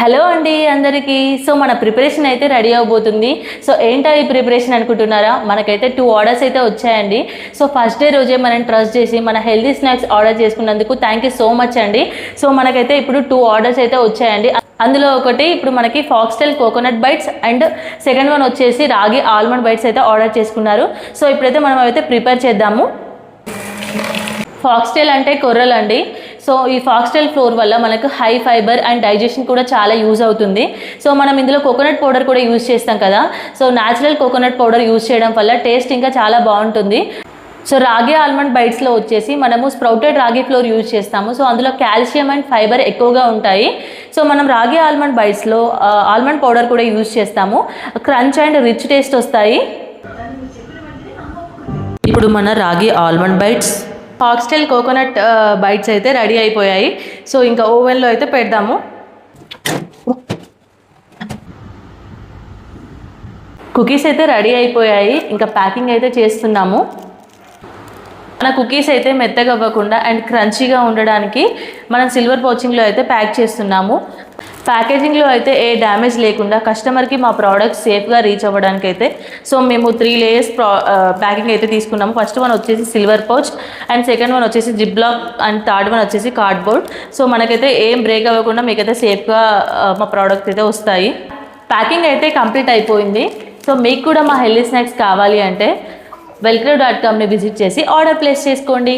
Hello అండి అందరికీ. So మన ప్రిపరేషన్ అయితే రెడీ అవబోతుంది. సో ఏంటో ఈ ప్రిపరేషన్ అనుకుంటున్నారా? మనకైతే 2 ఆర్డర్స్ అయితే వచ్చాయండి. సో ఫస్ట్ డే రోజే మనం ట్రస్ట్ చేసి మన హెల్దీ స్నాక్స్ ఆర్డర్ చేసుకున్నందుకు థ్యాంక్ యూ సో మచ్ అండి. సో మనకైతే ఇప్పుడు 2 ఆర్డర్స్ అయితే వచ్చాయండి. అందులో ఒకటి ఇప్పుడు మనకి foxtail coconut bites and second one వచ్చేసి రాగి ఆల్మండ్ బైట్స్ అయితే ఆర్డర్ చేసుకున్నారు. సో ఇప్పుడైతే మనం అయితే ప్రిపేర్ చేద్దాము. ఫాక్స్టైల్ అంటే కొర్రలు అండి. సో ఈ ఫాక్స్టైల్ ఫ్లోర్ వల్ల మనకు హై ఫైబర్ అండ్ డైజెషన్ కూడా చాలా యూజ్ అవుతుంది. సో మనం ఇందులో కోకోనట్ పౌడర్ కూడా యూజ్ చేస్తాం కదా. So natural coconut powder use చేయడం వల్ల టేస్ట్ ఇంకా చాలా బాగుంటుంది. సో రాగి ఆల్మండ్ బైట్స్లో వచ్చేసి మనము స్ప్రౌటెడ్ రాగి ఫ్లోర్ యూజ్ చేస్తాము. సో అందులో కాల్షియం అండ్ ఫైబర్ ఎక్కువగా ఉంటాయి. సో మనం రాగి ఆల్మండ్ బైట్స్లో ఆల్మండ్ పౌడర్ కూడా యూజ్ చేస్తాము. క్రంచ్ అండ్ రిచ్ టేస్ట్ వస్తాయి. ఇప్పుడు మన ragi almond bites foxtail coconut bites అయితే రెడీ అయిపోయాయి. సో ఇంకా ఓవెన్లో అయితే పెడదాము. కుకీస్ అయితే రెడీ అయిపోయాయి. ఇంకా ప్యాకింగ్ అయితే చేస్తున్నాము. మన కుకీస్ అయితే మెత్తగా అవ్వకుండా అండ్ క్రంచీగా ఉండడానికి మనం సిల్వర్ పౌచింగ్లో అయితే ప్యాక్ చేస్తున్నాము. ప్యాకేజింగ్లో అయితే ఏ డ్యామేజ్ లేకుండా కస్టమర్కి మా ప్రోడక్ట్ సేఫ్గా రీచ్ అవ్వడానికి అయితే సో మేము 3 లేయర్స్ ప్యాకింగ్ అయితే తీసుకున్నాము. ఫస్ట్ వన్ వచ్చేసి silver pouch and second one వచ్చేసి zip block and third one వచ్చేసి కార్డ్బోర్డ్. సో మనకైతే ఏం బ్రేక్ అవ్వకుండా మీకైతే సేఫ్గా మా ప్రోడక్ట్ అయితే వస్తాయి. ప్యాకింగ్ అయితే కంప్లీట్ అయిపోయింది. సో మీకు కూడా మా హెల్దీ స్నాక్స్ కావాలి అంటే welcro.com విజిట్ చేసి ఆర్డర్ ప్లేస్ చేసుకోండి.